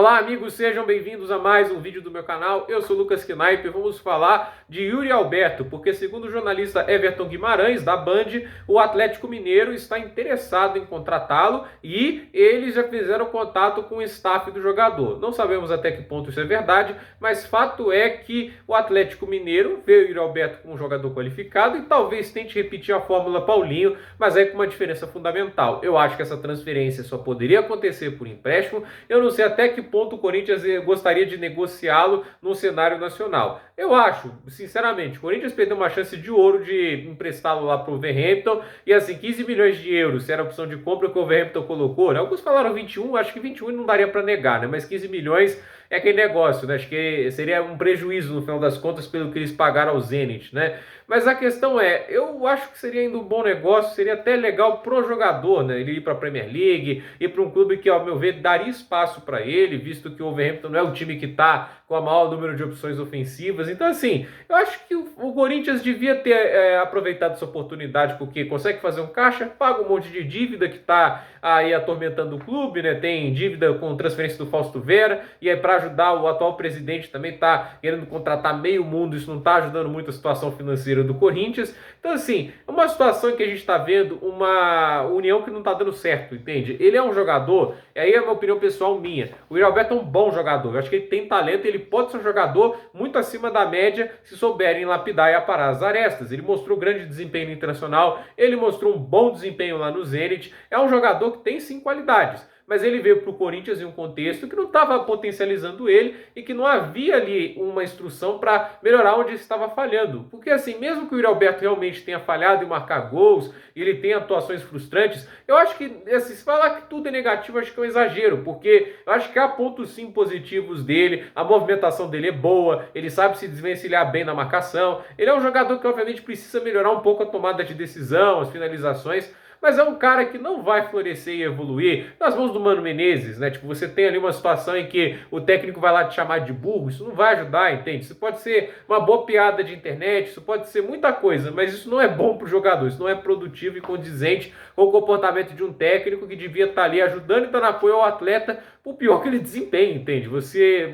Olá amigos, sejam bem-vindos a mais um vídeo do meu canal. Eu sou Lucas Knaip e vamos falar de Yuri Alberto, porque segundo o jornalista Everton Guimarães, da Band, o Atlético Mineiro está interessado em contratá-lo e eles já fizeram contato com o staff do jogador. Não sabemos até que ponto isso é verdade, mas fato é que o Atlético Mineiro vê o Yuri Alberto como um jogador qualificado e talvez tente repetir a fórmula Paulinho, mas aí com uma diferença fundamental. Eu acho que essa transferência só poderia acontecer por empréstimo. Eu não sei até que ponto o Corinthians gostaria de negociá-lo no cenário nacional. Eu acho, sinceramente, o Corinthians perdeu uma chance de ouro de emprestá-lo lá para o Wolverhampton e assim, 15 milhões de euros, se era a opção de compra que o Wolverhampton colocou, né? Alguns falaram 21, acho que 21 não daria para negar, né? Mas 15 milhões é aquele negócio, né? Acho que seria um prejuízo no final das contas pelo que eles pagaram ao Zenit, né? Mas a questão é, eu acho que seria ainda um bom negócio, seria até legal pro jogador, né? Ele ir para a Premier League, ir para um clube que, ao meu ver, daria espaço para ele, visto que o Wolverhampton não é o time que está com o maior número de opções ofensivas. Então, assim, eu acho que o Corinthians devia ter aproveitado essa oportunidade, porque consegue fazer um caixa, paga um monte de dívida que está aí atormentando o clube, né? Tem dívida com transferência do Fausto Vera, e é para ajudar o atual presidente também está querendo contratar meio mundo, isso não está ajudando muito a situação financeira do Corinthians. Então, assim, é uma situação em que a gente está vendo uma união que não está dando certo, entende? Ele é um jogador, e aí é uma opinião pessoal minha, o Yuri Alberto é um bom jogador, eu acho que ele tem talento, ele pode ser um jogador muito acima da média se souberem lapidar e aparar as arestas. Ele mostrou grande desempenho internacional, ele mostrou um bom desempenho lá no Zenit, é um jogador que tem sim qualidades, mas ele veio para o Corinthians em um contexto que não estava potencializando ele e que não havia ali uma instrução para melhorar onde estava falhando. Porque assim, mesmo que o Yuri Alberto realmente tenha falhado em marcar gols, ele tenha atuações frustrantes, eu acho que, assim, se falar que tudo é negativo, acho que é um exagero, porque eu acho que há pontos sim positivos dele, a movimentação dele é boa, ele sabe se desvencilhar bem na marcação, ele é um jogador que obviamente precisa melhorar um pouco a tomada de decisão, as finalizações, mas é um cara que não vai florescer e evoluir nas mãos do Mano Menezes, né? Tipo, você tem ali uma situação em que o técnico vai lá te chamar de burro, isso não vai ajudar, entende? Isso pode ser uma boa piada de internet, isso pode ser muita coisa, mas isso não é bom pro jogador, isso não é produtivo e condizente com o comportamento de um técnico que devia estar ali ajudando e dando apoio ao atleta, por pior que ele desempenhe, entende? Você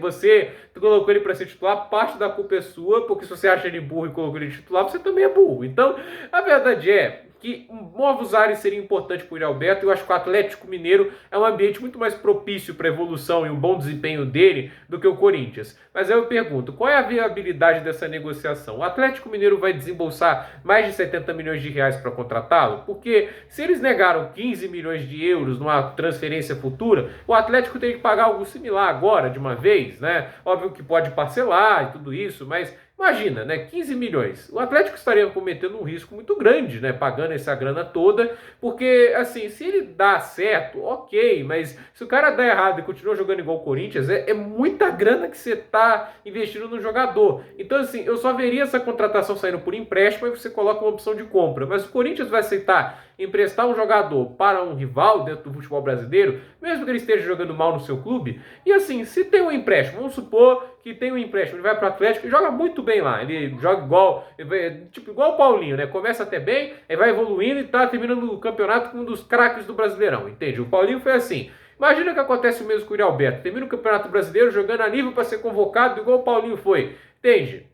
colocou ele para ser titular, parte da culpa é sua, porque se você acha ele burro e colocou ele titular, você também é burro. Então, a verdade é que novos ares seria importante para o Yuri Alberto. Eu acho que o Atlético Mineiro é um ambiente muito mais propício para a evolução e um bom desempenho dele do que o Corinthians. Mas aí eu pergunto, qual é a viabilidade dessa negociação? O Atlético Mineiro vai desembolsar mais de 70 milhões de reais para contratá-lo? Porque se eles negaram 15 milhões de euros numa transferência futura, o Atlético tem que pagar algo similar agora, de uma vez, né? Óbvio que pode parcelar e tudo isso, mas imagina, né, 15 milhões. O Atlético estaria cometendo um risco muito grande, né, pagando essa grana toda, porque, assim, se ele dá certo, ok, mas se o cara dá errado e continua jogando igual o Corinthians, é muita grana que você está investindo no jogador. Então, assim, eu só veria essa contratação saindo por empréstimo e você coloca uma opção de compra. Mas o Corinthians vai aceitar emprestar um jogador para um rival dentro do futebol brasileiro, mesmo que ele esteja jogando mal no seu clube? E assim, se tem um empréstimo, vamos supor que tem um empréstimo, ele vai para o Atlético e joga muito bem lá, ele joga igual o Paulinho, né? Começa até bem, aí vai evoluindo e está terminando o campeonato com um dos craques do Brasileirão, entende? O Paulinho foi assim. Imagina que acontece o mesmo com o Yuri Alberto, termina o Campeonato Brasileiro jogando a nível para ser convocado igual o Paulinho foi, entende?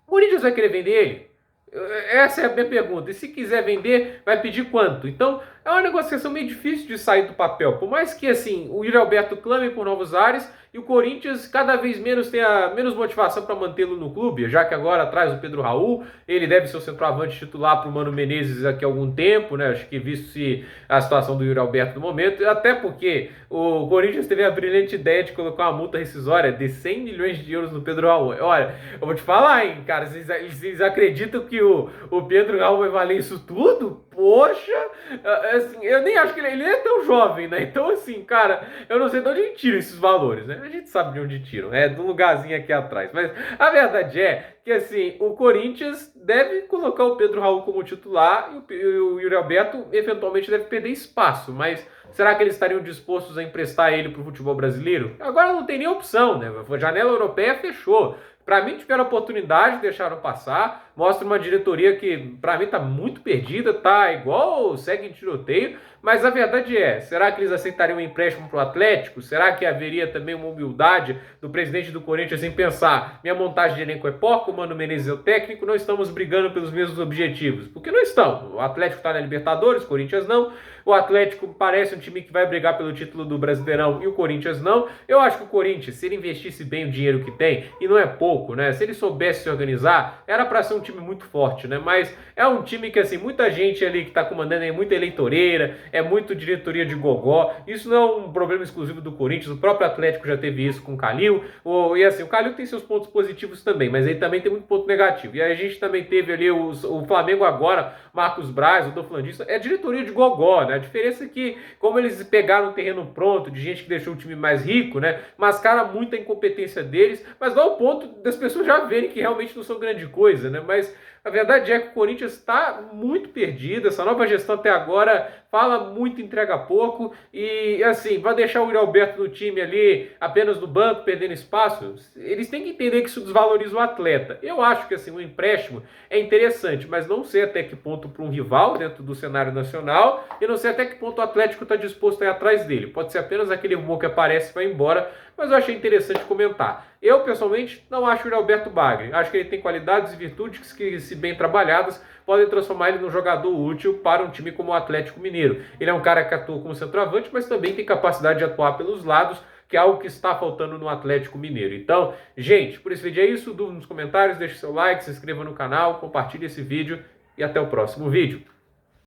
O Corinthians vai querer vender ele? Essa é a minha pergunta. E se quiser vender, vai pedir quanto? Então, é uma negociação meio difícil de sair do papel. Por mais que, assim, o Yuri Alberto clame por novos ares e o Corinthians cada vez menos tenha menos motivação para mantê-lo no clube, já que agora traz o Pedro Raul, ele deve ser o centroavante titular para o Mano Menezes daqui a algum tempo, né? Acho que visto a situação do Yuri Alberto no momento, até porque o Corinthians teve a brilhante ideia de colocar uma multa rescisória de 100 milhões de euros no Pedro Raul. Olha, eu vou te falar, hein, cara, vocês acreditam que o Pedro Raul vai valer isso tudo? Poxa, assim, eu nem acho que ele é tão jovem, né? Então, assim, cara, eu não sei de onde tira esses valores, né? A gente sabe de onde tiram, é do lugarzinho aqui atrás. Mas a verdade é que, assim, o Corinthians deve colocar o Pedro Raul como titular e o Yuri Alberto eventualmente deve perder espaço, mas será que eles estariam dispostos a emprestar ele para o futebol brasileiro? Agora não tem nem opção, né? A janela europeia fechou. Para mim, tiveram a oportunidade, deixaram passar. mostra uma diretoria que, para mim, tá muito perdida, tá igual segue em tiroteio, mas a verdade é, será que eles aceitariam um empréstimo para o Atlético? Será que haveria também uma humildade do presidente do Corinthians em pensar, minha montagem de elenco é porca, o Mano Menezes é o técnico, não estamos brigando pelos mesmos objetivos? Porque não estão. O Atlético está na Libertadores, o Corinthians não. O Atlético parece um time que vai brigar pelo título do Brasileirão e o Corinthians não. Eu acho que o Corinthians, se ele investisse bem o dinheiro que tem, e não é pouco, né? Se ele soubesse se organizar, era para ser um time muito forte, né? Mas é um time que, assim, muita gente ali que está comandando é muita eleitoreira, é muito diretoria de gogó. Isso não é um problema exclusivo do Corinthians, o próprio Atlético já teve isso com o Calil. E assim, o Calil tem seus pontos positivos também, mas ele também tem muito ponto negativo. E a gente também teve ali o Flamengo agora, Marcos Braz, o Doflandista, é diretoria de gogó, né? A diferença é que, como eles pegaram um terreno pronto, de gente que deixou o time mais rico, né? Mascara muito a incompetência deles, mas não ao ponto das pessoas já verem que realmente não são grande coisa, né? Mas a verdade é que o Corinthians está muito perdido, essa nova gestão até agora fala muito, entrega pouco, e assim, vai deixar o Yuri Alberto no time ali, apenas no banco, perdendo espaço. Eles têm que entender que isso desvaloriza o atleta. Eu acho que assim, um empréstimo é interessante, mas não sei até que ponto para um rival dentro do cenário nacional, e não sei até que ponto o Atlético está disposto a ir atrás dele. Pode ser apenas aquele rumor que aparece e vai embora, mas eu achei interessante comentar. Eu, pessoalmente, não acho o Yuri Alberto bagre. Acho que ele tem qualidades e virtudes que, se bem trabalhadas, podem transformar ele num jogador útil para um time como o Atlético Mineiro. Ele é um cara que atua como centroavante, mas também tem capacidade de atuar pelos lados, que é algo que está faltando no Atlético Mineiro. Então, gente, por esse vídeo é isso. Dúvida nos comentários, deixe seu like, se inscreva no canal, compartilhe esse vídeo e até o próximo vídeo.